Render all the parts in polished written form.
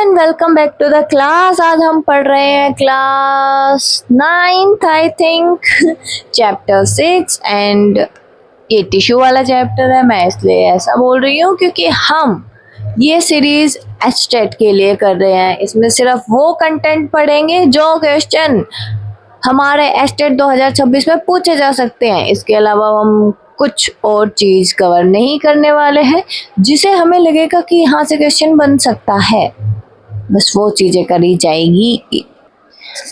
And welcome back to the class. आज हम पढ़ रहे हैं class 9th I think, chapter 6 and ये टिश्यू वाला चैप्टर है। मैं इसलिए ऐसा बोल रही हूँ क्योंकि हम ये सीरीज एचटेट के लिए कर रहे हैं। इसमें सिर्फ वो कंटेंट पढ़ेंगे जो क्वेश्चन हमारे एचटेट 2026 में पूछे जा सकते हैं। इसके अलावा हम कुछ और चीज कवर नहीं करने वाले हैं जिसे हमें लगेगा कि यहाँ से क्वेश्चन बन सकता है, बस वो चीजें करी जाएगी।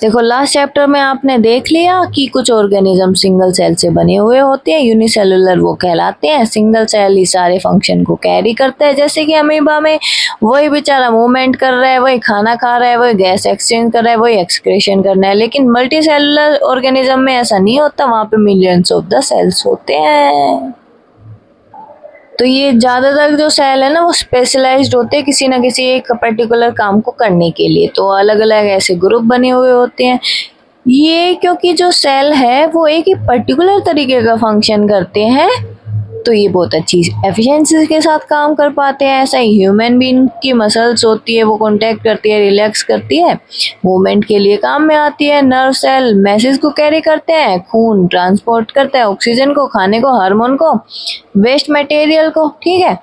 देखो लास्ट चैप्टर में आपने देख लिया कि कुछ ऑर्गेनिज्म सिंगल सेल से बने हुए होते हैं, यूनिसेलुलर वो कहलाते हैं। सिंगल सेल ही सारे फंक्शन को कैरी करते हैं, जैसे कि अमीबा में वही बेचारा मूवमेंट कर रहा है, वही खाना खा रहा है, वही गैस एक्सचेंज कर रहा है, वही एक्सक्रीशन करना है। लेकिन मल्टी सेलुलर ऑर्गेनिज्म में ऐसा नहीं होता, वहाँ पे मिलियंस ऑफ द सेल्स होते हैं। तो ये ज़्यादातर जो सेल है ना वो स्पेशलाइज्ड होते हैं किसी ना किसी एक पर्टिकुलर काम को करने के लिए। तो अलग अलग ऐसे ग्रुप बने हुए होते हैं ये, क्योंकि जो सेल है वो एक ही पर्टिकुलर तरीके का फंक्शन करते हैं, तो ये बहुत अच्छी एफिशिएंसी के साथ काम कर पाते हैं। ऐसा ही ह्यूमन बीइंग की मसल्स होती है, वो कॉन्टैक्ट करती है, रिलैक्स करती है, मूवमेंट के लिए काम में आती है। नर्व सेल मैसेज को कैरी करते हैं, खून ट्रांसपोर्ट करता है ऑक्सीजन को, खाने को, हार्मोन को, वेस्ट मटेरियल को। ठीक है,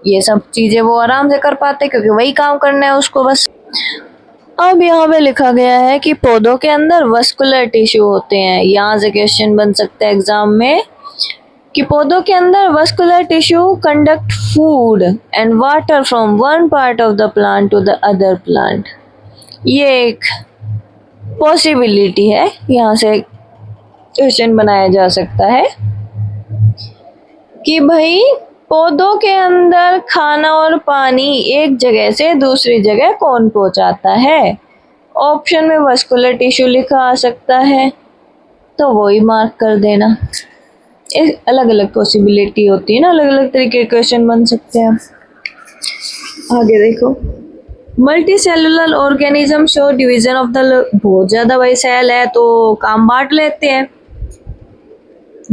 ये सब चीजें वो आराम से कर पाते हैं क्योंकि वही काम करना है उसको बस। अब यहाँ पे लिखा गया है कि पौधों के अंदर वस्कुलर टिश्यू होते हैं। यहाँ से क्वेश्चन बन सकता है एग्जाम में कि पौधों के अंदर vascular tissue conduct food and water from one part of the plant to the other plant. ये एक पॉसिबिलिटी है, यहाँ से क्वेश्चन बनाया जा सकता है कि भाई पौधों के अंदर खाना और पानी एक जगह से दूसरी जगह कौन पहुंचाता है। ऑप्शन में वस्कुलर टिश्यू लिखा आ सकता है, तो वही मार्क कर देना। अलग अलग पॉसिबिलिटी होती है ना, अलग अलग तरीके के क्वेश्चन बन सकते हैं। आगे देखो, multi cellular organism show division of the, बहुत ज्यादा भाई सेल है तो काम बांट लेते हैं।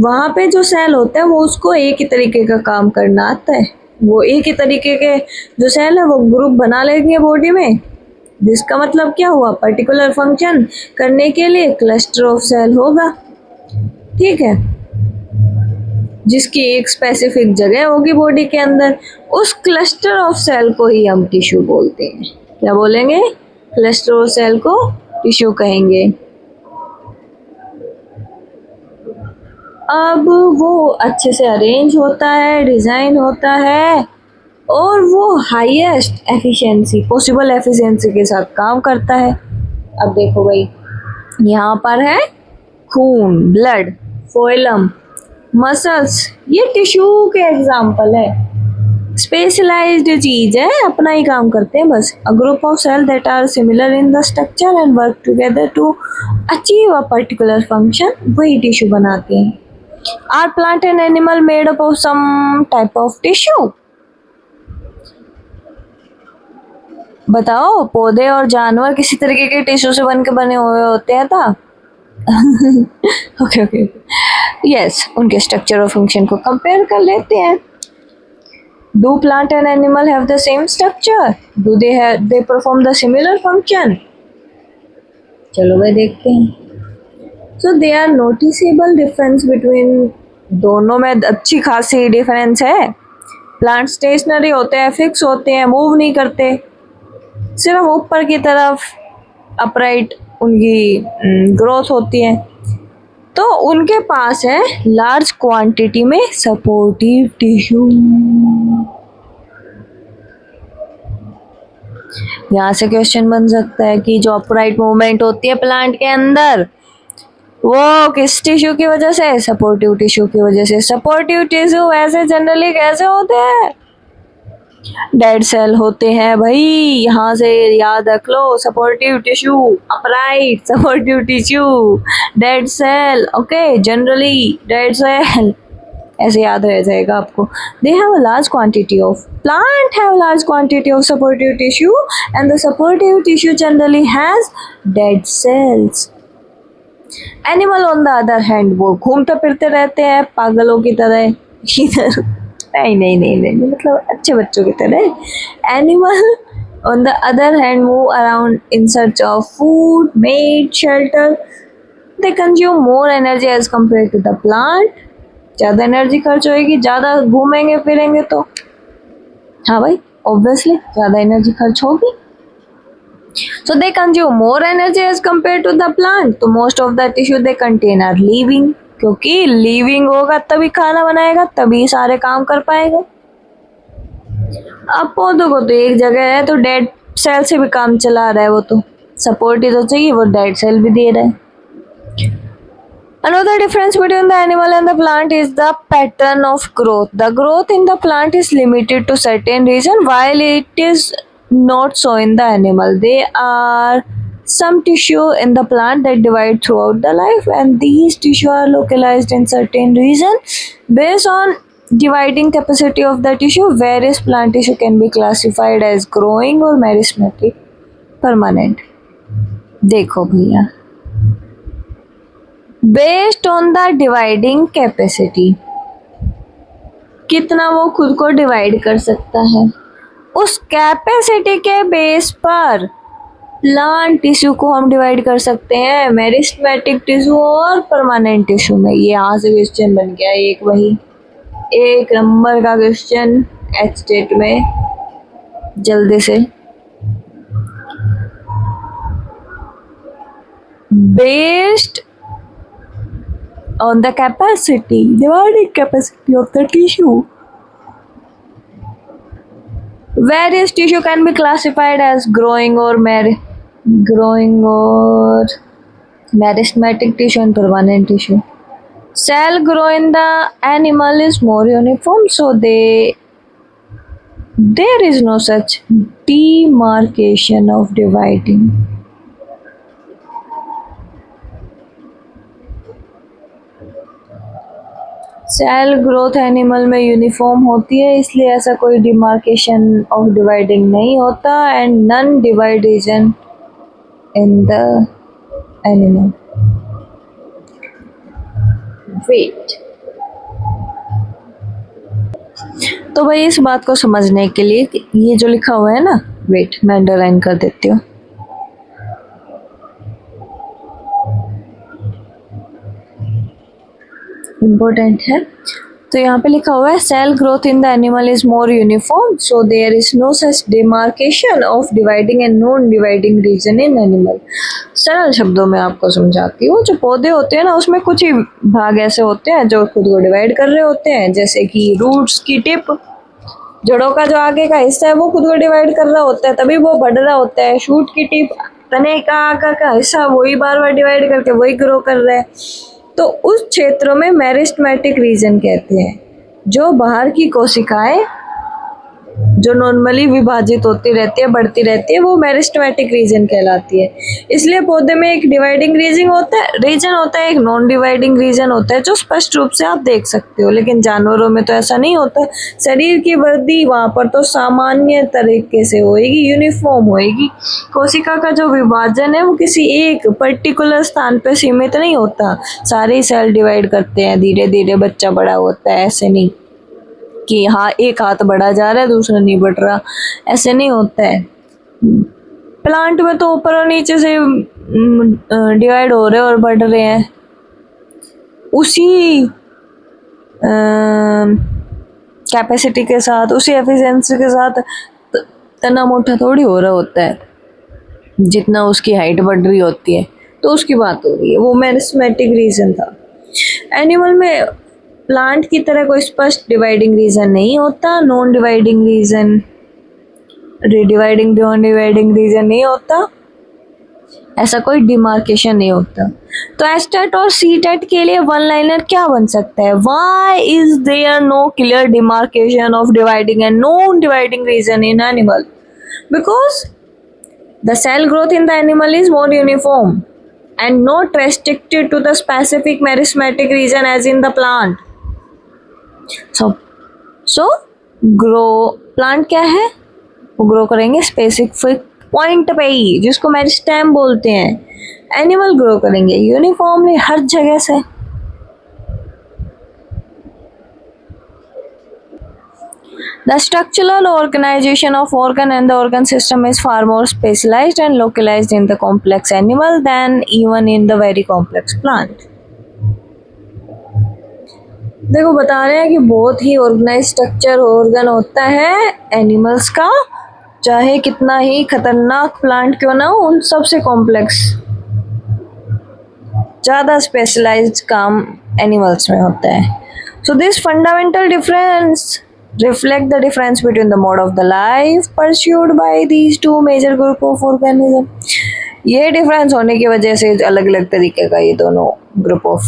वहां पे जो सेल होता है वो उसको एक ही तरीके का काम करना आता है, वो एक ही तरीके के जो सेल है वो ग्रुप बना लेंगे बॉडी में, जिसका मतलब क्या हुआ, पर्टिकुलर फंक्शन करने के लिए क्लस्टर ऑफ सेल होगा। ठीक है, जिसकी एक स्पेसिफिक जगह होगी बॉडी के अंदर, उस क्लस्टर ऑफ सेल को ही हम टिश्यू बोलते हैं। क्या बोलेंगे? क्लस्टर ऑफ सेल को टिश्यू कहेंगे। अब वो अच्छे से अरेंज होता है, डिजाइन होता है और वो हाईएस्ट एफिशिएंसी, पॉसिबल एफिशिएंसी के साथ काम करता है। अब देखो भाई, यहाँ पर है खून, ब्लड, फोइलम, मसल्स, ये टिश्यू के एग्जाम्पल है। स्पेशलाइज्ड चीज है, अपना ही काम करते हैं बस। A group of cell that are similar in the structure and work together to achieve a particular function, वही टिश्यू बनाते हैं। Are plant and animal made up of some type of tissue. बताओ, पौधे और जानवर किसी तरीके के टिश्यू से बन के बने हुए होते हैं था? ओके ओके, यस, उनके स्ट्रक्चर और फंक्शन को कंपेयर कर लेते हैं। Do plant and animal have the same structure? Do they perform the similar function? चलो भाई देखते हैं। So they are noticeable difference between, दोनों में अच्छी खासी डिफरेंस है। प्लांट स्टेशनरी होते हैं, फिक्स होते हैं, मूव नहीं करते, सिर्फ ऊपर की तरफ अपराइट उनकी ग्रोथ होती है। तो उनके पास है लार्ज क्वांटिटी में सपोर्टिव टिश्यू। यहाँ से क्वेश्चन बन सकता है कि जो अपराइट मूवमेंट होती है प्लांट के अंदर, वो किस टिश्यू की वजह से? सपोर्टिव टिश्यू की वजह से। सपोर्टिव टिश्यू वैसे जनरली कैसे होते हैं? डेड सेल होते हैं भाई, यहाँ से याद रख लो। Supportive tissue, upright supportive tissue, dead cell, okay, generally dead cell, ऐसे याद रह जाएगा आपको। They have a large quantity of, plant have large quantity of supportive tissue and the supportive tissue generally has dead cells. Animal on the other hand, वो घूमते फिरते रहते हैं पागलों की तरह इधर, नहीं नहीं नहीं नहीं, मतलब अच्छे बच्चों की तरह। Animal On the other hand, move around in search of food, mate, shelter. They consume more energy as compared to the plant. ज़्यादा एनर्जी खर्च होएगी, ज़्यादा घूमेंगे फिरेंगे तो हाँ भाई ऑब्वियसली ज़्यादा एनर्जी खर्च होगी. So they consume more energy as compared to the plant. तो most of the tissue they contain are living. क्योंकि living होगा तभी खाना बनाएगा, तभी सारे काम कर पाएगा. अब पौधों को तो एक जगह है तो डेड सेल से भी काम चला रहा है, वो तो सपोर्ट ही तो चाहिए, वो डेड सेल भी दे रहा है. Another difference between the animal and the plant is the pattern of growth. The growth in the plant is limited to certain region while it is not so in the animal. There are some tissue in the plant that divide throughout the life, and these tissue are localized in certain region. Based on dividing capacity of the tissue, various plant tissue can be classified as growing or meristematic permanent. देखो भैया, based on the dividing capacity, कितना वो खुद को divide कर सकता है, उस कैपेसिटी के बेस पर प्लांट टिश्यू को हम डिवाइड कर सकते हैं मेरिस्टेमेटिक टिश्यू और परमानेंट टिश्यू में. ये यहाँ से क्वेश्चन बन गया एक, वही एक नंबर का क्वेश्चन एच स्टेट में. जल्दी से, based on the capacity, dividing capacity of the tissue, various tissue can be classified as growing or meristematic tissue and permanent tissue. Cell grow in the animal is more uniform, so there is no such demarcation of dividing. Cell growth animal में uniform होती है, इसलिए ऐसा कोई demarcation of dividing नहीं होता. And non divide region in the animal. Wait, तो भाई इस बात को समझने के लिए ये जो लिखा हुआ है ना, वेट मैं अंडरलाइन कर देती हूँ. इम्पोर्टेंट है. तो यहाँ पे लिखा हुआ है cell growth in the animal is more uniform, so there is no such demarcation of dividing and non dividing region in animal. सरल शब्दों में आपको समझाती हूँ. जो पौधे होते हैं ना, उसमें कुछ ही भाग ऐसे होते हैं जो खुद को डिवाइड कर रहे होते हैं, जैसे कि रूट्स की टिप, जड़ों का जो आगे का हिस्सा है वो खुद को डिवाइड कर रहा होता है, तभी वो बढ़ रहा होता है. शूट की टिप, तने का आगे का हिस्सा, वही बार बार डिवाइड करके वही ग्रो कर रहा है. तो उस क्षेत्रों में मेरिस्टेमेटिक रीजन कहते हैं. जो बाहर की कोशिकाएं जो नॉर्मली विभाजित होती रहती है, बढ़ती रहती है, वो मेरिस्टेमेटिक रीजन कहलाती है. इसलिए पौधे में एक डिवाइडिंग रीजन होता है, एक नॉन डिवाइडिंग रीजन होता है, जो स्पष्ट रूप से आप देख सकते हो. लेकिन जानवरों में तो ऐसा नहीं होता. शरीर की वृद्धि वहाँ पर तो सामान्य तरीके से होएगी, यूनिफॉर्म होएगी. कोशिका का जो विभाजन है वो किसी एक पर्टिकुलर स्थान पर सीमित नहीं होता. सारे सेल डिवाइड करते हैं, धीरे धीरे बच्चा बड़ा होता है. ऐसे नहीं कि हाँ एक हाथ बढ़ा जा रहा है दूसरा नहीं बढ़ रहा, ऐसे नहीं होता है. प्लांट में तो ऊपर और नीचे से डिवाइड हो रहे और बढ़ रहे हैं. उसी कैपेसिटी के साथ, उसी एफिशिएंसी के साथ तना मोटा थोड़ी हो रहा होता है जितना उसकी हाइट बढ़ रही होती है. तो उसकी बात हो रही है, वो मेरिस्टेमेटिक रीजन था. एनिमल में प्लांट की तरह कोई स्पष्ट डिवाइडिंग रीजन नहीं होता. Non dividing region, dividing non dividing region नहीं होता. ऐसा कोई डिमार्केशन नहीं होता. तो एस्टेट और सी टेट के लिए वन लाइनर क्या बन सकता है? Why is there no clear demarcation of dividing and non dividing region in animal? Because the cell growth in the animal is more uniform and not restricted to the specific meristematic region as in the plant. So grow, plant क्या है? वो grow करेंगे specific point पे ही, जिसको meristem बोलते हैं. Animal grow करेंगे uniformly हर जगह से. The structural organization of organ and the organ system is far more specialized and localized in the complex animal than even in the very complex plant. देखो बता रहे हैं कि बहुत ही ऑर्गेनाइज स्ट्रक्चर ऑर्गन होता है एनिमल्स का, चाहे कितना ही खतरनाक प्लांट क्यों ना हो, उन सबसे कॉम्प्लेक्स ज़्यादा स्पेशलाइज्ड काम एनिमल्स में होता है. So this fundamental difference reflect the difference between the mode of the life pursued by these two major group of organism. ये डिफरेंस होने की वजह से अलग अलग तरीके का ये दोनों ग्रुप ऑफ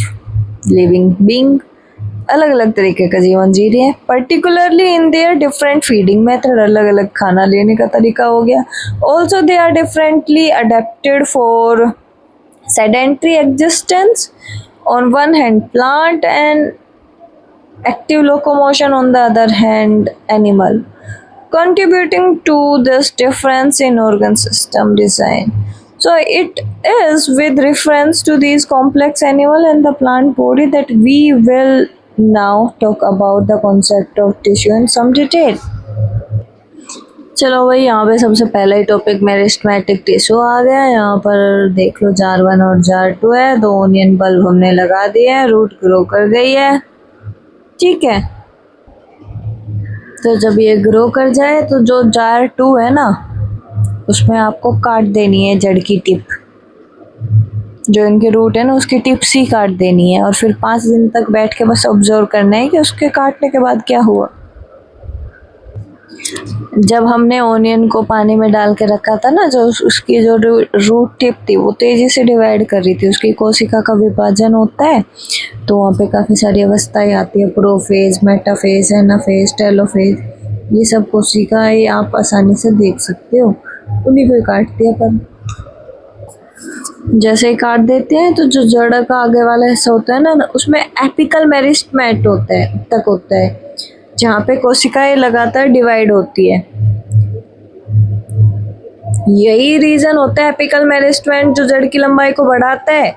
लिविंग बीइंग अलग अलग तरीके का जीवन जी रहे हैं. Particularly in their different feeding method, अलग अलग खाना लेने का तरीका हो गया. Also they are differently adapted for sedentary existence on one hand, plant, and active locomotion on the other hand, animal, contributing to this difference in organ system design. So it is with reference to these complex animal and the plant body that we will now talk about the concept of tissue in some detail. चलो भाई, यहाँ पे सबसे पहला ही topic meristematic tissue आ गया. यहाँ पर देख लो जार 1 और जार 2 है. 2 ओनियन बल्ब हमने लगा दिए हैं, रूट ग्रो कर गई है. ठीक है, तो जब ये ग्रो कर जाए तो जो जार 2 है ना, उसमें आपको काट देनी है जड़ की टिप. जो इनके रूट है ना, उसकी टिप्स ही काट देनी है और फिर 5 दिन तक बैठ के बस ऑब्जर्व करना है कि उसके काटने के बाद क्या हुआ. जब हमने ओनियन को पानी में डाल के रखा था ना, जो उसकी जो रूट टिप थी वो तेज़ी से डिवाइड कर रही थी. उसकी कोशिका का विभाजन होता है तो वहाँ पे काफ़ी सारी अवस्थाएं आती है, प्रोफेज, मेटाफेज, एनाफेज, टेलोफेज. ये सब कोशिकाएं आप आसानी से देख सकते हो. उन्हीं को काटती है अपन. जैसे ही काट देते हैं तो जो जड़ का आगे वाला हिस्सा होता है ना, उसमें एपिकल मेरिस्टेमेट होता है जहाँ पे कोशिकाएं लगातार डिवाइड होती है. यही रीजन होता है एपिकल मेरिस्टेमेट जो जड़ की लंबाई को बढ़ाता है.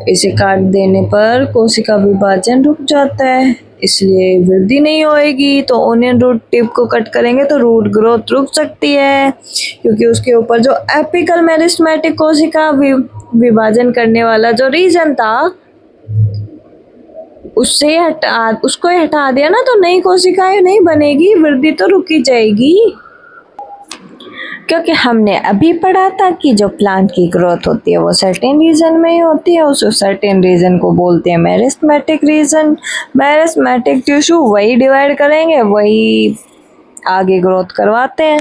इसे काट देने पर कोशिका विभाजन रुक जाता है, इसलिए वृद्धि नहीं होएगी. तो ओनियन रूट टिप को कट करेंगे तो रूट ग्रोथ रुक सकती है, क्योंकि उसके ऊपर जो एपिकल मेरिस्टेमेटिक कोशिका विभाजन करने वाला जो रीजन था उसको हटा दिया ना, तो नई कोशिकाएं नहीं बनेगी, वृद्धि तो रुकी जाएगी. क्योंकि हमने अभी पढ़ा था कि जो प्लांट की ग्रोथ होती है वो सर्टेन रीजन में ही होती है. उस सर्टेन रीजन को बोलते हैं मेरिस्टेमेटिक रीजन. मेरिस्टेमेटिक टिश्यू वही डिवाइड करेंगे, वही आगे ग्रोथ करवाते हैं.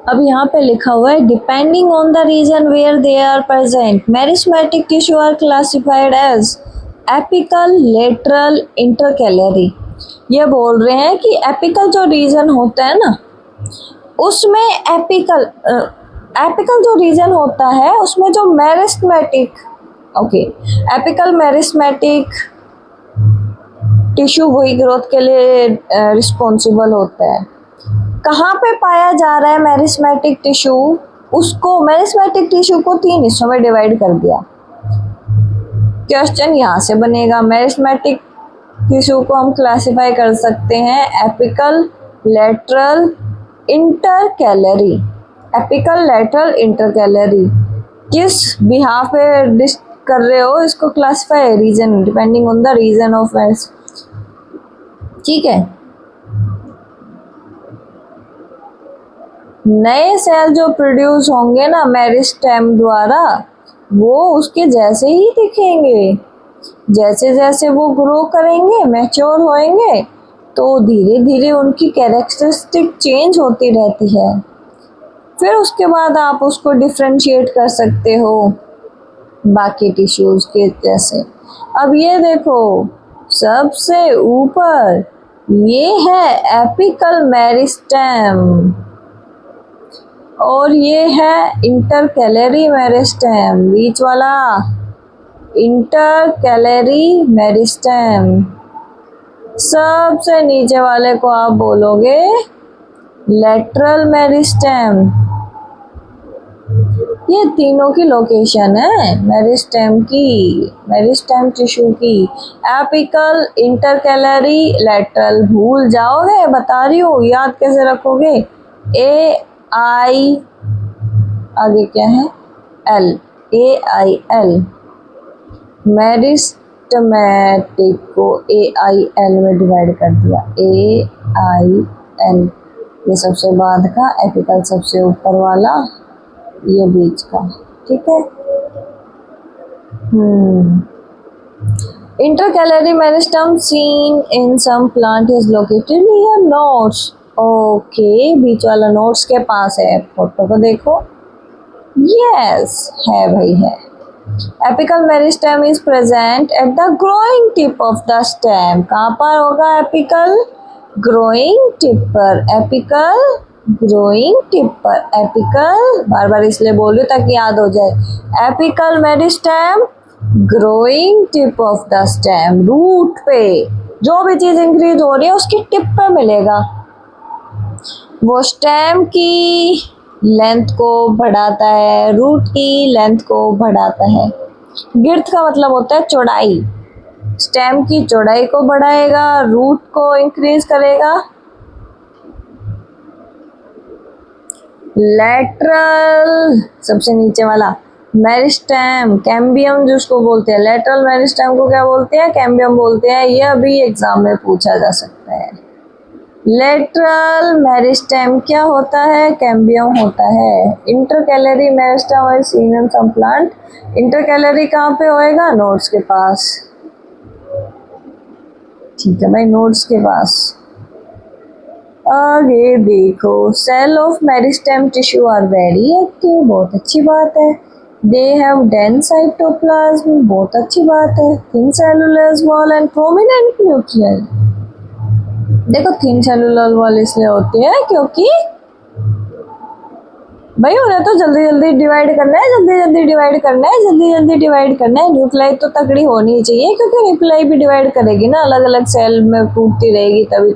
अब यहाँ पे लिखा हुआ है depending on the region where they are present, meristematic tissue are classified as apical, lateral, intercalary. ये बोल रहे हैं कि एपिकल जो रीजन होता है ना, उसमें एपिकल जो रीजन होता है उसमें जो मेरिस्टेमेटिक एपिकल मेरिस्टेमेटिक टिश्यू वही ग्रोथ के लिए रिस्पॉन्सिबल होता है. कहाँ पे पाया जा रहा है मेरिस्टेमेटिक टिश्यू? उसको मेरिस्टेमेटिक टिश्यू को 3 हिस्सों में डिवाइड कर दिया. क्वेश्चन यहाँ से बनेगा, मेरिस्टेमेटिक टिश्यू को हम क्लासिफाई कर सकते हैं apical, lateral, intercalary. Apical, lateral, intercalary किस बिहाफ पे कर रहे हो इसको classify? Region, depending on the region of meris. ठीक है, नए सेल जो प्रोड्यूस होंगे ना मेरिस्टेम द्वारा, वो उसके जैसे ही दिखेंगे. जैसे जैसे वो ग्रो करेंगे, मैच्योर होएंगे, तो धीरे धीरे उनकी कैरेक्टरिस्टिक चेंज होती रहती है. फिर उसके बाद आप उसको डिफ्रेंशिएट कर सकते हो बाकी टिश्यूज के जैसे. अब ये देखो, सबसे ऊपर ये है एपिकल मेरिस्टेम और ये है इंटरकैलरी मेरिस्टेम. बीच वाला इंटरकैलरी मेरिस्टेम. सबसे नीचे वाले को आप बोलोगे लेटरल मेरिस्टेम. ये तीनों की लोकेशन है मेरिस्टेम की, मेरिस्टेम टिश्यू की। एपिकल, इंटरकैलरी, लेटरल भूल जाओगे, बता रही हूँ, याद कैसे रखोगे। ए आई आगे क्या है, L, A I L. Meristematic को ए आई एल में डिवाइड कर दिया, ए आई एल। ये सबसे बाद का, एपिकल सबसे ऊपर वाला, ये बीच का, ठीक है। Intercalary meristem seen in some plant is located near nodes. Okay, बीच वाला नोड्स के पास है, फोटो को देखो, यस है भाई है। Apical meristem is present at the growing tip of the stem. कहाँ पर होगा एपिकल, ग्रोइंग टिप पर, एपिकल ग्रोइंग टिप पर। एपिकल बार बार इसलिए बोल रही हूँ ताकि याद हो जाए। Apical meristem growing tip of the stem, root पे जो भी चीज इंक्रीज हो रही है उसकी टिप पे मिलेगा। वो स्टेम की लेंथ को बढ़ाता है, रूट की लेंथ को बढ़ाता है। गिर्थ का मतलब होता है चौड़ाई, स्टेम की चौड़ाई को बढ़ाएगा, रूट को इंक्रीज करेगा। लेटरल सबसे नीचे वाला मेरिस्टेम, कैम्बियम जिसको बोलते हैं, लेटरल मेरिस्टेम को क्या बोलते हैं, कैम्बियम बोलते हैं। यह भी एग्जाम में पूछा जा सकता है। लेटरल मेरिस्टेम क्या होता है, कैम्बियम होता है। इंटरकैलरी मेरिस्टेम और seen in some plant, intercalary कहाँ पे होएगा, नोड्स के पास, ठीक है भाई, नोड्स के पास। आगे देखो, cell of meristem tissue are very active, बहुत अच्छी बात है। दे हैव डेंस साइटोप्लाज्म, बहुत अच्छी बात है। Thin cellular wall and prominent nucleus. देखो थिन सेलुलर वॉल इसलिए होती है क्योंकि भाई उन्हें तो जल्दी जल्दी डिवाइड करना है, जल्दी जल्दी डिवाइड करना है, जल्दी जल्दी डिवाइड करना है। न्यूक्लियाई तो तगड़ी होनी चाहिए क्योंकि न्यूक्लियाई भी डिवाइड करेगी ना, अलग अलग सेल में टूटती रहेगी, तभी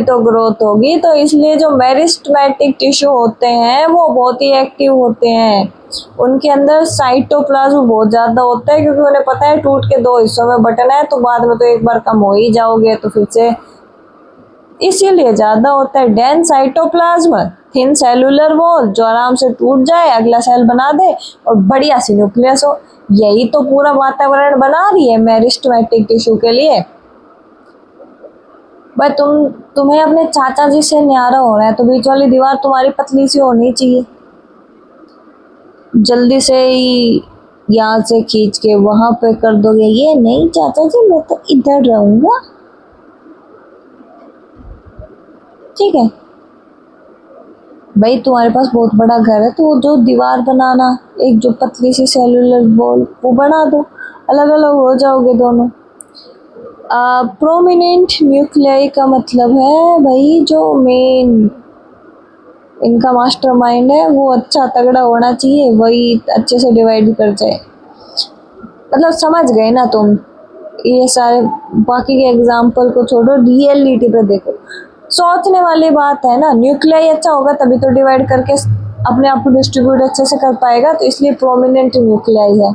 तो ग्रोथ होगी। तो इसलिए जो मेरिस्टेमेटिक टिश्यू होते हैं वो बहुत ही एक्टिव होते हैं। उनके अंदर साइटोप्लाज्म बहुत ज़्यादा होता है क्योंकि उन्हें पता है टूट के दो हिस्सों में बंटना है, तो बाद में तो एक बार कम हो ही जाओगे, तो फिर से इसीलिए ज़्यादा होता है। Dense cytoplasm, thin cellular wall जो आराम से टूट जाए, अगला सेल बना दे, और बढ़िया सी न्यूक्लियस हो। यही तो पूरा वातावरण बना रही है मेरिस्टेमेटिक टिश्यू के लिए। भाई तुम्हें अपने चाचा जी से न्यारा हो रहा है तो बीच वाली दीवार तुम्हारी पतली सी होनी चाहिए। जल्दी से ही यहाँ से खींच के वहां पे कर दोगे, ये नहीं चाचा जी, मैं तो इधर रहूंगा, ठीक है भाई। तुम्हारे पास बहुत बड़ा घर है तो जो दीवार बनाना, एक जो पतली सी सेलुलर वॉल वो बना दो, अलग अलग हो जाओगे दोनों। प्रोमिनेंट न्यूक्लियाई का मतलब है भाई जो मेन इनका मास्टरमाइंड है वो अच्छा तगड़ा होना चाहिए, वही अच्छे से डिवाइड कर जाए। मतलब समझ गए ना तुम, ये सारे बाकी के एग्जाम्पल को छोड़ो, रियलिटी पे देखो। सोचने वाली बात है ना, न्यूक्लियाई अच्छा होगा तभी तो डिवाइड करके अपने आप को डिस्ट्रीब्यूट अच्छे से कर पाएगा, तो इसलिए प्रोमिनेंट न्यूक्लियाई है।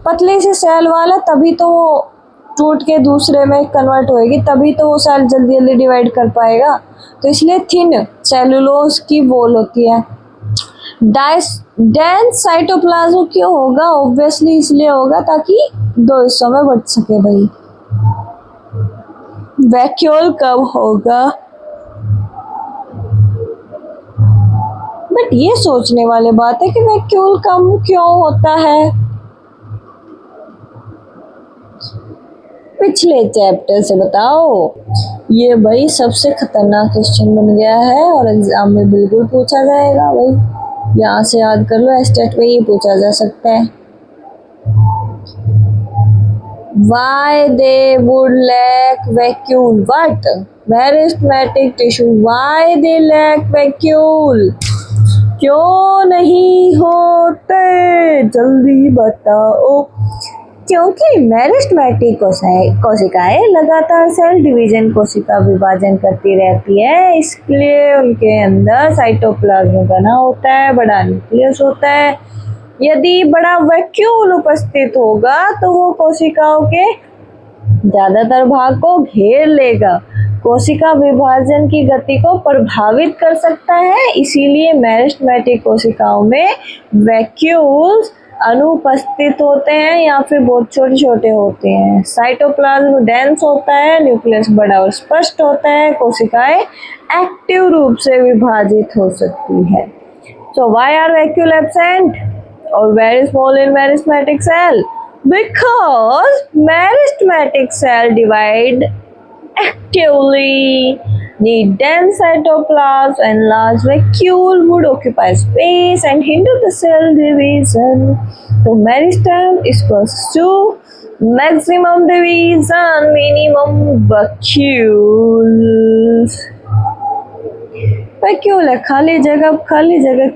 पतली सी सेल वाला तभी तो वो टूट के दूसरे में कन्वर्ट होएगी, तभी तो वो सेल जल्दी जल्दी डिवाइड कर पाएगा, तो इसलिए थिन सेलुलोज की वॉल होती है। डेंस साइटोप्लाज्म क्यों होगा, ऑब्वियसली इसलिए होगा ताकि दो हिस्सों में बट सके भाई। वैक्यूल कब होगा, बट ये सोचने वाली बात है कि वैक्यूल कम क्यों होता है। पिछले चैप्टर से बताओ। ये भाई सबसे खतरनाक क्वेश्चन बन गया है और एग्जाम में बिल्कुल पूछा जाएगा भाई, यहाँ से याद कर लो, स्टेट में ही पूछा जा सकता है। Why they would lack vacuole? What? Merismatic tissue. Why they lack vacuole? क्यों नहीं होते, जल्दी बताओ। क्योंकि मेरिस्टेमेटिक कोशिकाएं लगातार सेल डिवीजन, कोशिका विभाजन करती रहती है, इसलिए उनके अंदर साइटोप्लाज्म बना होता है, बड़ा न्यूक्लियस होता है। यदि बड़ा वैक्यूल उपस्थित होगा तो वो कोशिकाओं के ज्यादातर भाग को घेर लेगा, कोशिका विभाजन की गति को प्रभावित कर सकता है। इसीलिए मेरिस्टेमेटिक कोशिकाओं में वैक्यूल्स अनुपस्थित होते हैं या फिर बहुत छोटे छोटे होते हैं। साइटोप्लाज्म डेंस होता है, न्यूक्लियस बड़ा और स्पष्ट होता है, कोशिकाएं एक्टिव रूप से विभाजित हो सकती है। So why are vacuole absent or very small in meristematic cell? Because meristematic cell divide actively, need dense cytoplasm and large vacuole would occupy space and hinder the cell division. So meristem is equals to maximum division, minimum vacuoles. Vacuole है, खाली जगह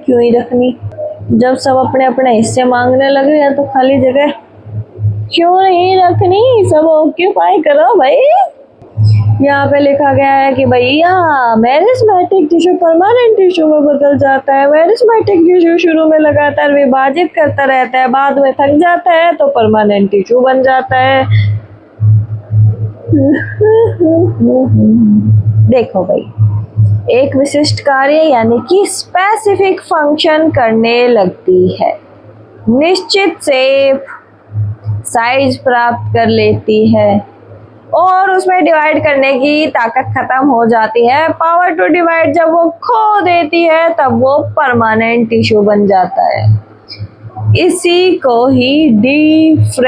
क्यों ही रखनी? जब सब अपने अपने हिस्से मांगने लगे हैं तो खाली जगह क्यों नहीं रखनी? सब ऑक्यूपाई करो भाई। यहाँ पे लिखा गया है कि भैया मेरिस्टेमेटिक टिश्यू परमानेंट टिश्यू में बदल जाता है। मेरिस्टेमेटिक टिश्यू शुरू में लगातार विभाजित करता रहता है, बाद में थक जाता है तो परमानेंट टिश्यू बन जाता है। देखो भाई, एक विशिष्ट कार्य यानी कि स्पेसिफिक फंक्शन करने लगती है, निश्चित शेप साइज प्राप्त कर लेती है और उसमें डिवाइड करने की ताकत खत्म हो जाती है। पावर टू डिवाइड जब वो खो देती है तब वो परमानेंट टिश्यू बन जाता है। इसी को ही डिफरेंशिएशन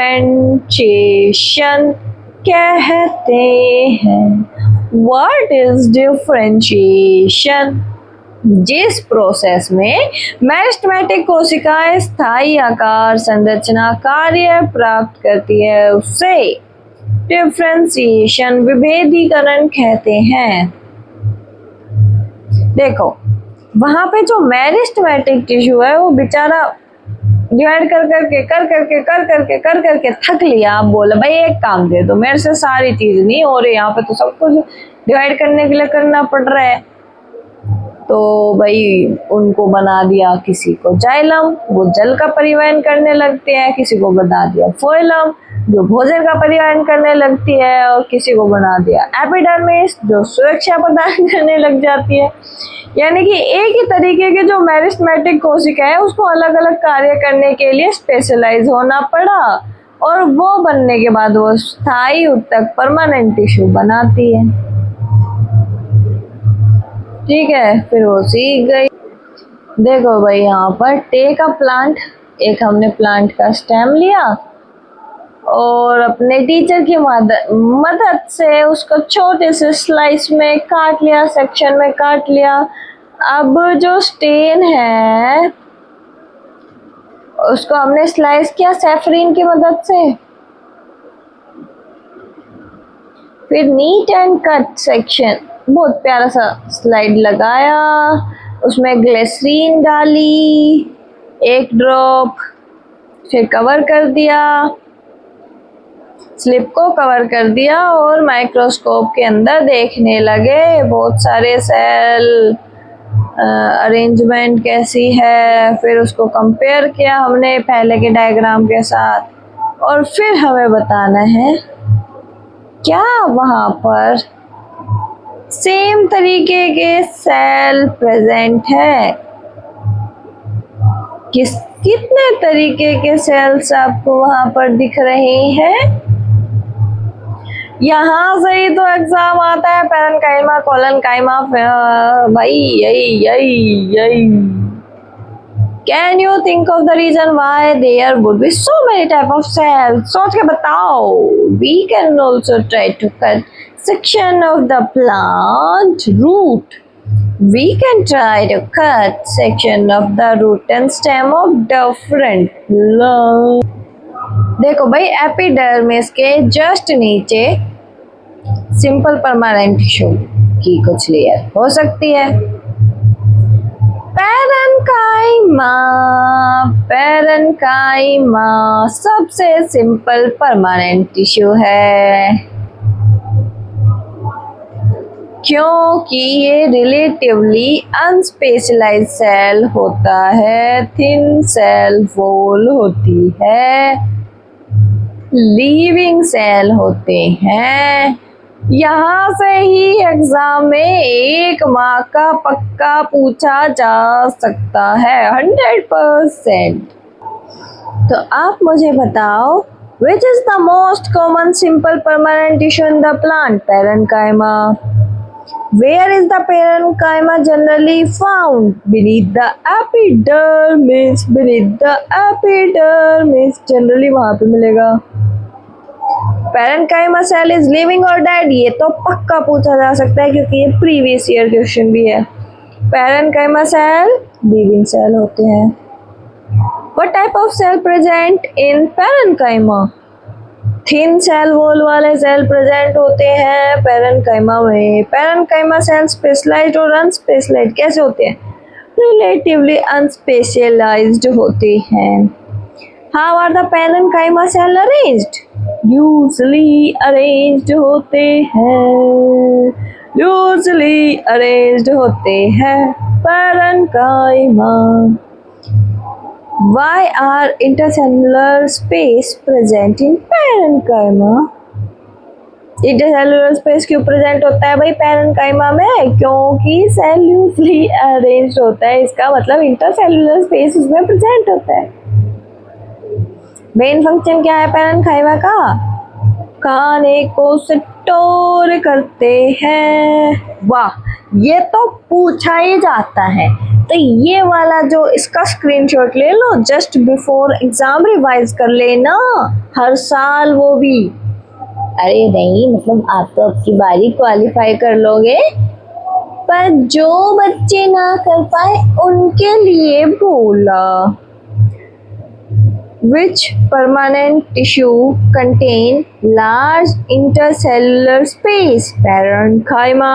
कहते हैं। What is differentiation? जिस प्रोसेस में मेरिस्टेमेटिक कोशिकाएं स्थायी आकार संरचना कार्य प्राप्त करती है उसे डिफरेंशिएशन विभेदीकरण कहते हैं। देखो, वहां पे जो मेरिस्टेमेटिक टिश्यू है वो बेचारा डिवाइड कर करके थक लिया। आप बोले भाई एक काम दे दो, मेरे से सारी चीज नहीं हो रही, यहाँ पे तो सब कुछ डिवाइड करने के लिए करना पड़ रहा है। तो भाई उनको बना दिया किसी को जाइलम, वो जल का परिवहन करने लगते हैं, किसी को बना दिया फोइलम जो भोजन का परिवहन करने लगती है, और किसी को बना दिया एपिडर्मिस जो सुरक्षा प्रदान करने लग जाती है। यानी कि एक ही तरीके के जो मेरिस्टेमेटिक कोशिका है उसको अलग अलग कार्य करने के लिए स्पेशलाइज होना पड़ा और वो बनने के बाद वो स्थायी उत्तक परमानेंट टिश्यू बनाती है। ठीक है, फिर वो सीख गई। देखो भाई, यहाँ पर टेक अ प्लांट, एक हमने प्लांट का स्टेम लिया और अपने टीचर की मदद से उसको छोटे से स्लाइस में काट लिया, सेक्शन में काट लिया। अब जो स्टेन है उसको हमने स्लाइस किया सैफरीन की मदद से। फिर नीट एंड कट सेक्शन, बहुत प्यारा सा स्लाइड लगाया, उसमें ग्लिसरीन डाली 1 ड्रॉप, फिर कवर कर दिया, स्लिप को कवर कर दिया और माइक्रोस्कोप के अंदर देखने लगे बहुत सारे सेल, अरेंजमेंट कैसी है। फिर उसको कंपेयर किया हमने पहले के डायग्राम के साथ और फिर हमें बताना है क्या वहाँ पर सेम तरीके के सेल प्रेजेंट है। कितने तरीके के सेल्स आपको वहाँ पर दिख रहे हैं? यहाँ से ही तो एग्जाम आता है, पैरेन्काइमा कोलेनकाइमा, भाई यही। Can you think of the reason why there would be so many type of cells? सोच के बताओ। We can also try to cut section of the plant root. We can try to cut section of the root and stem of different plant. देखो भाई, epidermis के just नीचे simple permanent tissue की कुछ layer हो सकती है। Parenchyma सबसे सिंपल परमानेंट टिश्यू है। क्योंकि ये रिलेटिवली अनस्पेशलाइज्ड सेल होता है, थिन सेल वॉल होती है, लिविंग सेल होते हैं। यहाँ से ही एग्जाम में 1 मार्क का पक्का पूछा जा सकता है, 100%। तो आप मुझे बताओ, which is the most common simple permanent tissue in the plant? Parenchyma. Where is the parenchyma generally found? Beneath the epidermis. Beneath the epidermis. Generally वहाँ पे मिलेगा। Parenchyma cell is living or dead? ये तो पक्का पूछा जा सकता है क्योंकि ये प्रीवियस ईयर क्वेश्चन भी है। Parenchyma cell living cell होते हैं। What type of cell present in parenchyma? Thin cell wall वाले सेल प्रेजेंट होते हैं पैरेनकाइमा में। पैरेनकाइमा सेल स्पेशलाइज्ड और अनस्पेशलाइज्ड कैसे होते हैं? रिलेटिवली अनस्पेशलाइज्ड होते हैं। How are the parenchyma cell arranged? Loosely arranged होते हैं, लूजली अरेंज्ड होते हैं parenchyma. Why are intercellular space present in parenchyma? Intercellular space क्यों प्रेजेंट होता है भाई पैरेनकाइमा में? क्योंकि सेल लूजली अरेंज्ड होता है, इसका मतलब इंटरसेलुलर स्पेस उसमें प्रेजेंट होता है। मेन फंक्शन क्या है पैरेनकाइमा का? खाने को स्टोर करते हैं। वाह, ये तो पूछा ही जाता है। तो ये वाला जो इसका स्क्रीनशॉट ले लो, जस्ट बिफोर एग्जाम रिवाइज कर लेना हर साल वो भी। अरे नहीं, मतलब आप तो अब की बारी क्वालिफाई कर लोगे, पर जो बच्चे ना कर पाए उनके लिए बोला। Which permanent tissue contain large intercellular space? Parenchyma.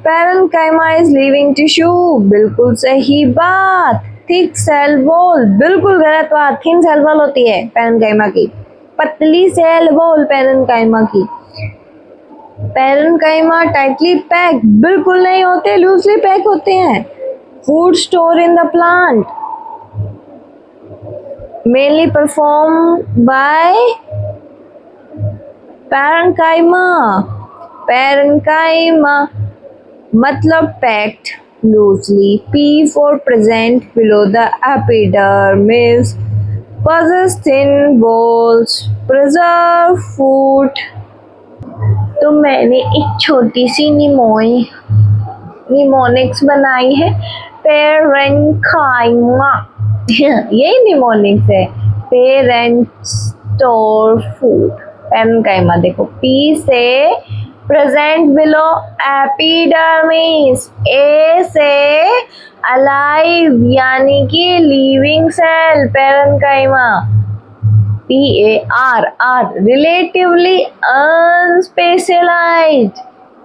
Parenchyma is living tissue. बिल्कुल सही बात। Thick cell wall, बिल्कुल गलत बात। Thin cell wall होती है parenchyma की, पतली cell wall parenchyma की। Parenchyma tightly packed, बिल्कुल नहीं होते, loosely packed होते हैं। Food store in the plant, mainly performed by parenchyma. Parenchyma मतलब packed loosely. P for present below the epidermis. Possess thin walls. Preserve food. तो मैंने एक छोटी सी निमोनिक्स बनाई है parenchyma। यही निमोनिक्स है, पेरेंट स्टोर फूड। पैरेनकाइमा देखो, पी से प्रेजेंट बिलो एपिडर्मिस, ए से अलाइव यानी कि living cell parenchyma, P A R R relatively unspecialised,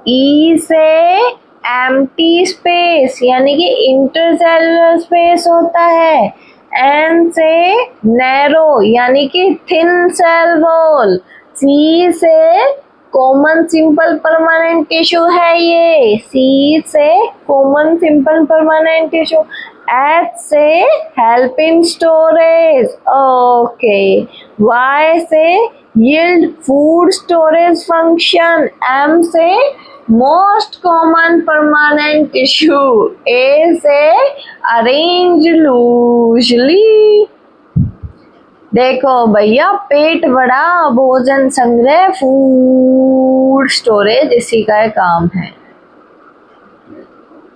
E से एम्प्टी स्पेस यानी कि इंटरसेलुलर स्पेस होता है, एन से नैरो यानी कि थिन सेल वॉल, सी से कॉमन सिंपल परमानेंट टिश्यू है ये, सी से common simple permanent tissue, H से help in storage, okay, Y से yield food storage function, M से most common permanent tissue, A से अरेंज लूजली। देखो भैया, पेट बड़ा भोजन संग्रह फूड स्टोरेज इसी का काम है।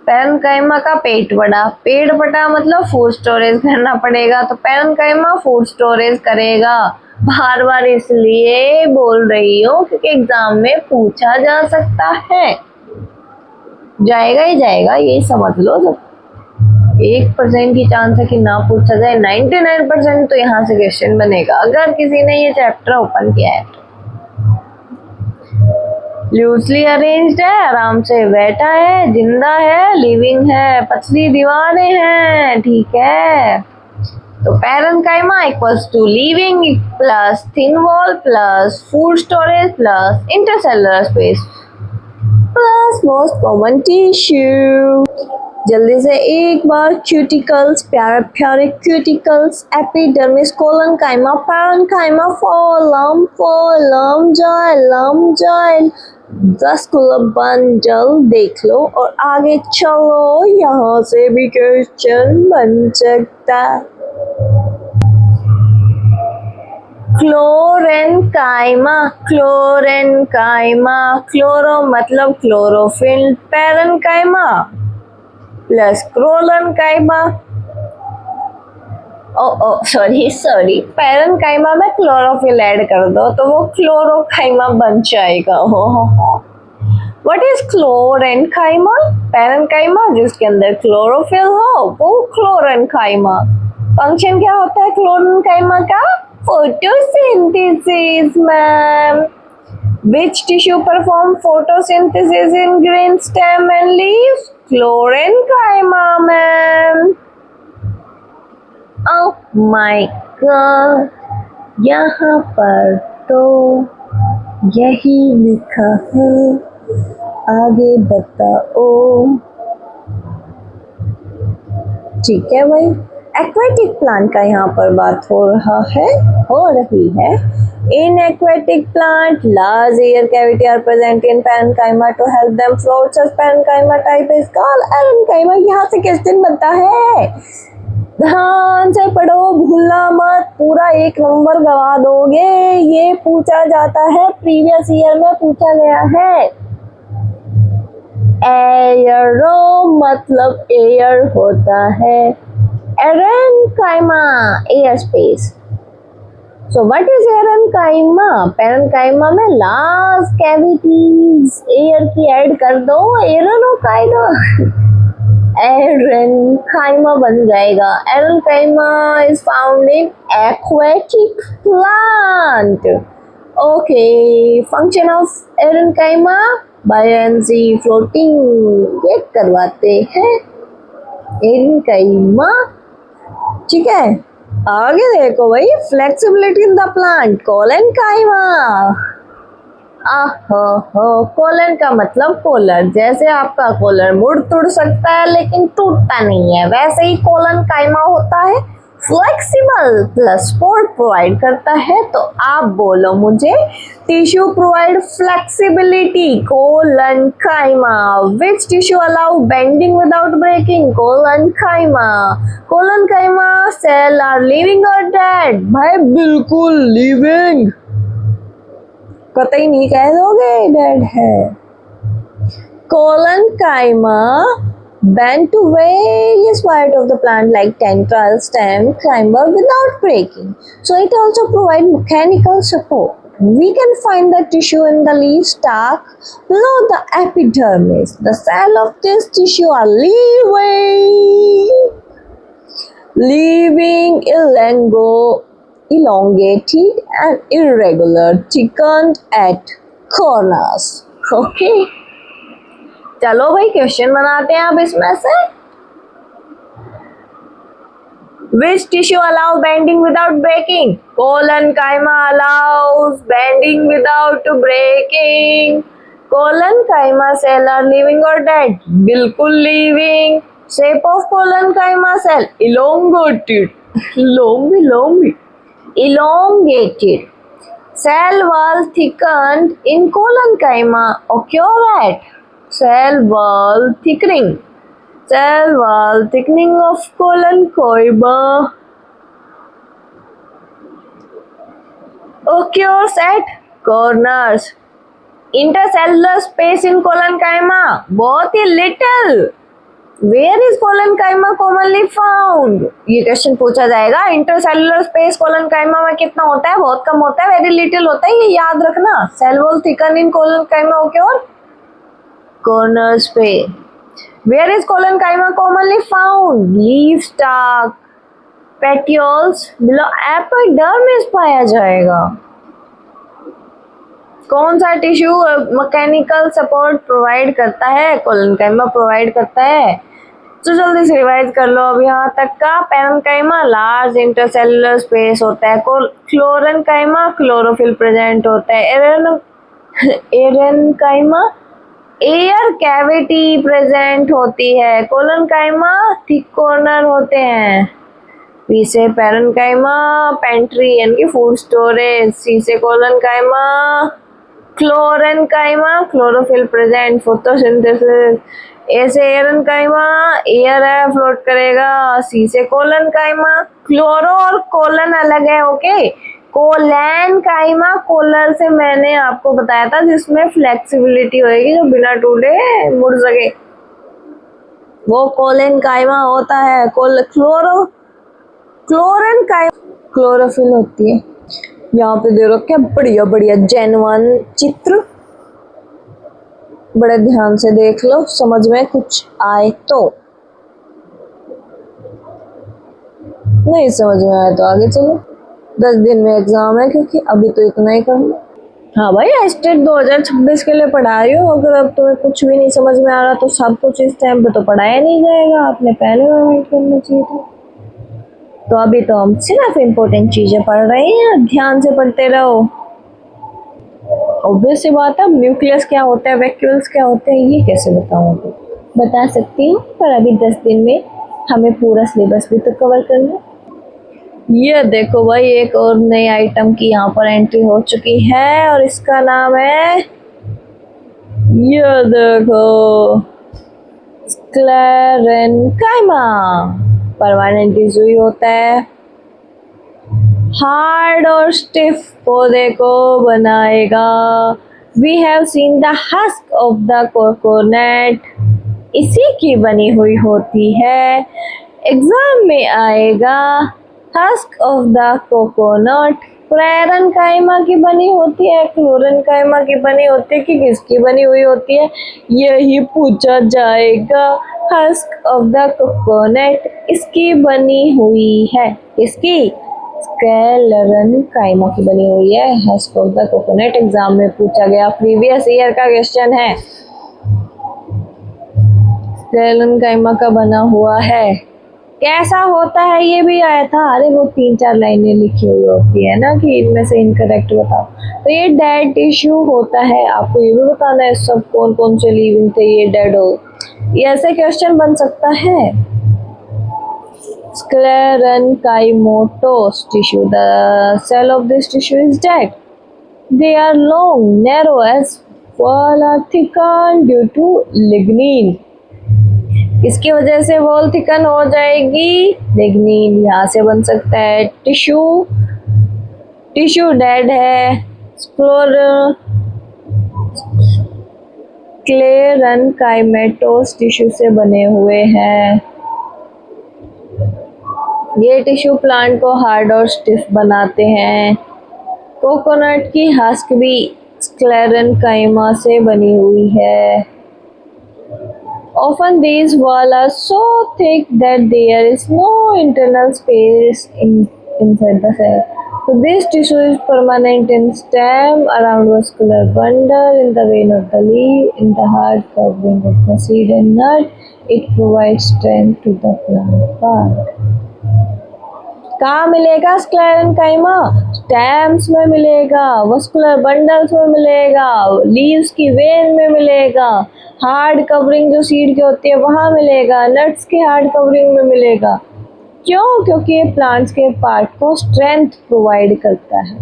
पैरेनकाइमा का पेट बड़ा मतलब फूड स्टोरेज करना पड़ेगा, तो पैरेनकाइमा फूड स्टोरेज करेगा। बार बार इसलिए बोल रही हूँ क्योंकि एग्जाम में पूछा जा सकता है, जाएगा ही जाएगा, ये समझ लो। जब 1% की चांस है कि ना पूछा जाए, 99% तो यहाँ से क्वेश्चन बनेगा अगर किसी ने ये चैप्टर ओपन किया है। लूजली अरेंज्ड है, आराम से बैठा है, जिंदा है, लिविंग है, पतली दीवारें हैं, ठीक है। तो parenchyma equals to living plus thin wall plus food storage plus intercellular space was most common tissue. जल्दी से एक बार क्यूटिकल्स, प्यारे प्यारे cuticles, epidermis, collenchyma, parenchyma, phloem, xylem, vascular bundle देख लो और आगे चलो, यहाँ से भी क्वेश्चन बन सकता है। क्लोरेन्काइमा, क्लोरो मतलब chlorophyll, parenchyma plus क्लोरेन्काइमा, sorry parenchyma में क्लोरोफिल ऐड कर दो तो वो क्लोरोकाइमा बन जाएगा। What is क्लोरेन्काइमा? पैरेन्काइमा जिसके अंदर क्लोरोफिल हो वो क्लोरेन्काइमा। फंक्शन क्या होता है क्लोरेन्काइमा का? Photosynthesis ma'am. Which tissue perform photosynthesis in green stem and leaves? Chlorenchyma, ma'am. Oh my God, यहाँ पर तो यही लिखा है, आगे बताओ। ठीक है भाई, एक्वेटिक प्लांट का यहाँ पर बात हो रही है। In aquatic plant, large air cavity are present in parenchyma to help them float. Such parenchyma type is called arenchyma. यहाँ से क्वेश्चन बनता है, ध्यान से पढ़ो, भूलना मत, पूरा 1 नंबर गवा दोगे। ये पूछा जाता है, प्रीवियस ईयर में पूछा गया है। एयरो मतलब एयर होता है, एरेन्काइमा air space. So what is एरेन्काइमा? Parenchyma में लार्ज कैविटीज एयर की ऐड कर दो, एरेनोकाइमा, एरेन्काइमा बन जाएगा। एरेन्काइमा is found in aquatic plant. Okay, function of एरेन्काइमा bioenergy, floating, ये करवाते हैं एरेन्काइमा। ठीक है, आगे देखो भाई, flexibility in the plant, collenchyma. Colon का मतलब कोलर, जैसे आपका कोलर मुड़ तुड़ सकता है लेकिन टूटता नहीं है, वैसे ही कोलेनकाइमा होता है, फ्लेक्सिबल प्लस सपोर्ट प्रोवाइड करता है। तो आप बोलो मुझे, tissue provide flexibility, collenchyma. Which tissue allow bending without breaking? Collenchyma. Collenchyma cell are living और डेड? भाई बिल्कुल लिविंग, कतई नहीं कह दोगे डेड है। Collenchyma bend to various parts of the plant like tendril, stem, climber without breaking. So it also provides mechanical support. We can find the tissue in the leaf stalk below the epidermis. The cells of this tissue are living elongated and irregular, thickened at corners. Okay. चलो भाई question बनाते हैं अब इसमें से। Which tissue allow bending without breaking? Collenchyma allows bending without breaking. Collenchyma cell are living or dead? बिल्कुल living. Shape of collenchyma cell elongated. Elongated. Cell wall thickened in collenchyma occur at cell wall thickening. Cell wall thickening of collenchyma occurs at corners. Intercellular space in collenchyma बहुत ही little. Where is collenchyma commonly found? ये question पूछा जाएगा। Intercellular space collenchyma में कितना होता है? बहुत कम होता है, वेरी लिटिल होता है, ये याद रखना। सेल वॉल थिकन इन collenchyma occur corners पे। Where is collenchyma commonly found? Leaf stalk, petioles below epidermis पाया जाएगा। कौन सा टिश्यू मैकेनिकल सपोर्ट प्रोवाइड करता है? collenchyma प्रोवाइड करता है। तो जल्दी से रिवाइज कर लो अब यहाँ तक का। पैरेन्काइमा लार्ज इंटरसेलुलर स्पेस होता है, क्लोरेन्काइमा क्लोरोफिल प्रेजेंट होता है, एरेन्काइमा एयर कैविटी प्रेजेंट होती है। कोलनकाइमा थिक कॉर्नर होते हैं। पी से पैरेन्काइमा पेंट्री यानी कि फूड स्टोरेज। सी से collenchyma chlorenchyma chlorophyll present photosynthesis. A से एरनकाइमा एयर है फ्लोट करेगा। सी से कोलनकाइमा क्लोरो और कोलन अलग है ओके। कोलैनकाइमा कोलर से मैंने आपको बताया था जिसमें फ्लेक्सिबिलिटी होगी जो बिना टूटे मुड़ सके, वो कोलैनकाइमा होता है। क्लोरेनकाइमा क्लोरोफिल होती है। यहाँ पे दे रखे बढ़िया बढ़िया जेन्युइन चित्र, बड़े ध्यान से देख लो, समझ में कुछ आए तो। नहीं समझ में आए तो आगे चलो, 10 दिन में एग्जाम है क्योंकि अभी तो इतना ही करना। हाँ भाई एस्टेट 2026 के लिए पढ़ा रही हो, अगर अब तुम्हें कुछ भी नहीं समझ में आ रहा तो सब कुछ इस टाइम पे तो पढ़ाया नहीं जाएगा, आपने पहले वेट करना चाहिए था। तो अभी तो हम सिर्फ इम्पोर्टेंट चीजें पढ़ रहे हैं, ध्यान से पढ़ते रहो। ऑब्वियस सी बात है, न्यूक्लियस क्या होता है, वैक्यूल्स क्या होते हैं, ये कैसे बताऊँ? बता सकती हूँ पर अभी 10 दिन में हमें पूरा सिलेबस भी तो कवर करना है। ये देखो भाई एक और नई आइटम की यहाँ पर एंट्री हो चुकी है और इसका नाम है, ये देखो, स्क्लेरेन्काइमा। परमानेंट टिश्यू होता है, हार्ड और स्टिफ पौधे को बनाएगा। We have seen the husk of the coconut, इसी की बनी हुई होती है। एग्जाम में आएगा husk of the coconut sclerenchyma की बनी होती है, क्लोरेन्काइमा की बनी होती है कि किसकी बनी हुई होती है, यही पूछा जाएगा। हस्क ऑफ द कोकोनट इसकी बनी हुई है, इसकी क्लेरेन्काइमा की बनी हुई है। Husk of the coconut exam में पूछा गया, प्रीवियस ईयर का क्वेश्चन है। क्लेरेन्काइमा का बना हुआ है, कैसा होता है ये भी आया था। अरे वो 3-4 लाइनें लिखी हुई होती है ना कि इनमें से इनकरेक्ट बताओ। तो ये डेड टिश्यू होता है, आपको ये भी बताना है सब कौन कौन से लिविंग थे, ये डेड हो, ये ऐसे क्वेश्चन बन सकता है। Sclerenchymatous tissue, the cell of this tissue is dead. They are long, narrow as wall are thickened due to lignin. इसकी वजह से वॉल थिकन हो जाएगी, लिग्निन यहाँ से बन सकता है। टिश्यू डेड है। स्क्लेरेन्काइमेटोस टिश्यू से बने हुए हैं। ये टिश्यू प्लांट को हार्ड और स्टिफ बनाते हैं। कोकोनट की हस्क भी स्क्लेरेन्काइमा से बनी हुई है। Often these walls are so thick that there is no internal space inside the cell. So this tissue is permanent in stem, around vascular bundle, in the vein of the leaf, in the hard covering of the seed and nut. It provides strength to the plant part. कहाँ मिलेगा sclerenchyma? Stems में मिलेगा, vascular bundles में मिलेगा, leaves की when में मिलेगा, hard covering जो सीड की होती है वहाँ मिलेगा, नट्स के हार्ड कवरिंग में मिलेगा। क्यों? क्योंकि ये प्लांट्स के पार्ट को स्ट्रेंथ प्रोवाइड करता है।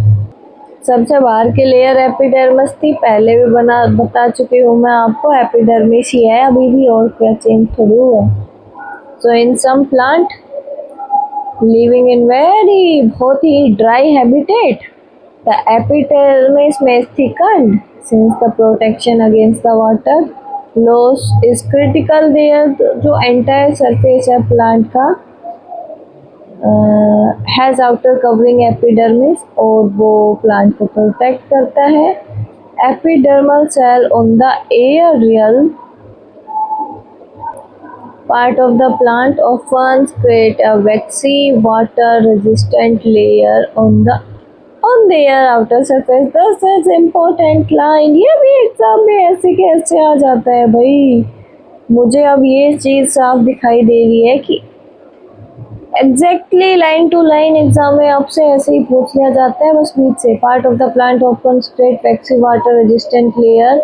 सबसे बाहर की लेयर एपिडर्मिस थी, पहले भी बता चुकी हूँ मैं आपको, एपिडर्मिस ही है अभी भी, और क्या चेंज थोड़ी हुआ। So in some plant living in very बहुत ही ड्राई हैबिटेट, द एपिडर्मिस में thickened since the protection against the water loss is critical there. जो एंटायर सरफेस है प्लांट का हैज आउटर कवरिंग एपिडर्मिस, और वो प्लांट को प्रोटेक्ट करता है। Epidermal cell on the aerial part of the plant often create a waxy water resistant layer on their outer surface. This is important line, ये भी exam में ऐसे कैसे आ जाता है भाई। मुझे अब ये चीज़ साफ दिखाई दे रही है कि exactly line to line exam में आपसे ऐसे ही पूछ लिया जाता है बस बीच से। Part of the plant open spread flexi water resistant layer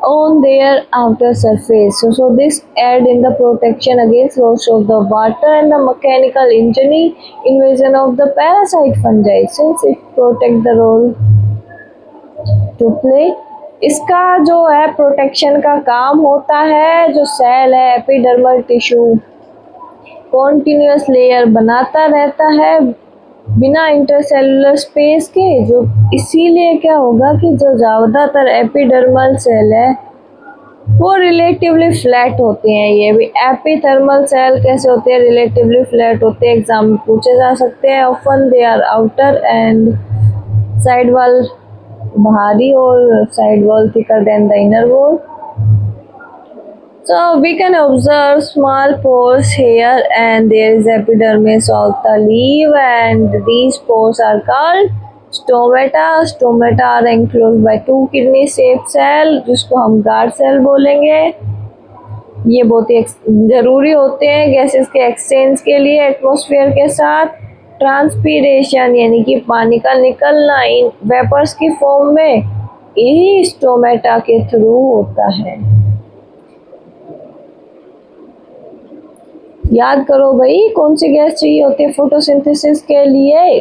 on their outer surface. So this aid in the protection against loss of the water and the mechanical invasion of the parasite fungi since it protect the role to play. इसका जो है protection का काम होता है, जो cell है epidermal tissue continuous layer बनाता रहता है बिना इंटरसेलुलर स्पेस के, जो इसीलिए क्या होगा कि जो ज़्यादातर एपिडर्मल सेल है वो रिलेटिवली फ्लैट होते हैं। ये भी एपिथर्मल सेल कैसे होते हैं, रिलेटिवली फ्लैट होते हैं, एग्जाम में पूछे जा सकते हैं। Often they are outer and side wall बाहरी और side wall thicker than the inner wall. So we can observe small pores here and there is epidermis of the leaf and these pores are called stomata. Stomata are enclosed by two kidney shaped cell जिसको हम guard cell बोलेंगे। ये बहुत ही ज़रूरी होते हैं gases के exchange के लिए एटमॉस्फेयर के साथ। ट्रांसपीरेशन यानी कि पानी का निकलना इन वेपर्स की फॉर्म में यही स्टोमेटा के थ्रू होता है। याद करो भाई कौन सी गैस चाहिए होती है फोटोसिंथेसिस के लिए।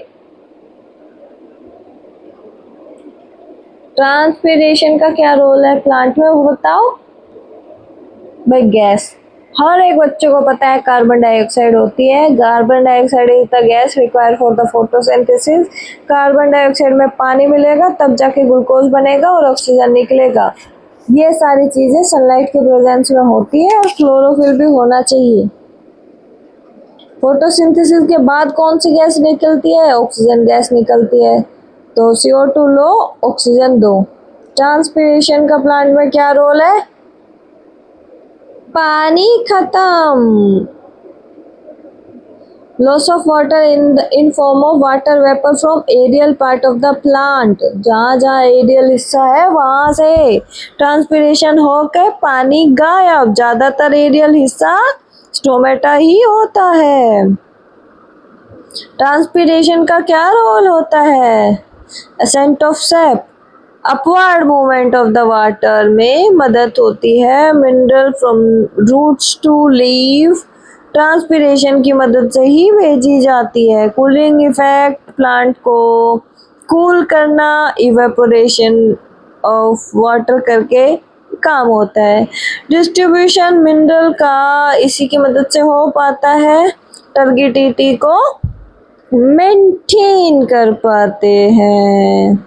ट्रांसपीरेशन का क्या रोल है प्लांट में वो बताओ भाई। गैस हर एक बच्चे को पता है कार्बन डाइऑक्साइड होती है। Carbon dioxide is the gas required for the photosynthesis. Carbon dioxide में पानी मिलेगा तब जाके ग्लूकोज बनेगा और ऑक्सीजन निकलेगा। ये सारी चीजें सनलाइट के प्रेजेंस में होती है और क्लोरोफिल भी होना चाहिए। फोटोसिंथेसिस के बाद कौन सी गैस निकलती है, ऑक्सीजन गैस निकलती है। तो CO2 लो ऑक्सीजन दो। ट्रांसपीरेशन का प्लांट में क्या रोल है, पानी खत्म। Loss of water in form of water vapour from aerial part of the plant. जहाँ जहाँ एरियल हिस्सा है वहां से ट्रांसपीरेशन होकर पानी गायब। ज्यादातर एरियल हिस्सा स्टोमेटा ही होता है। ट्रांसपीरेशन का क्या रोल होता है, ascent of sap upward movement of the water में मदद होती है। Mineral from roots to leaf transpiration की मदद से ही भेजी जाती है। कूलिंग इफेक्ट प्लांट को कूल करना इवेपोरेशन ऑफ वाटर करके काम होता है। डिस्ट्रीब्यूशन मिनरल का इसी की मदद से हो पाता है। टर्गिडिटी को मेंटेन कर पाते हैं,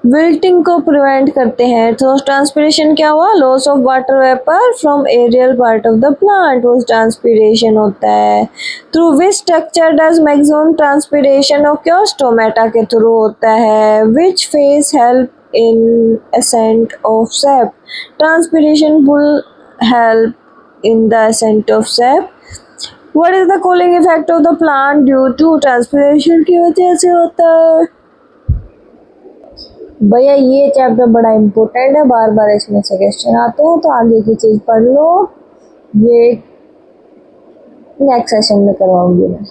विल्टिंग को प्रिवेंट करते हैं। तो ट्रांसपीरेशन क्या हुआ, loss of water vapour from aerial part of the plant वो ट्रांसपीरेशन होता है। Through which structure does maximum transpiration of your stomata के थ्रू होता है। Which phase help in ascent of sap, transpiration will help in the ascent of sap. What is the cooling effect of the plant due to transpiration की वजह से होता है। भैया ये चैप्टर बड़ा इम्पोर्टेंट है, बार बार इसमें से क्वेश्चन आते हैं तो आगे की चीज पढ़ लो। ये नेक्स्ट सेशन में करवाऊंगी मैं।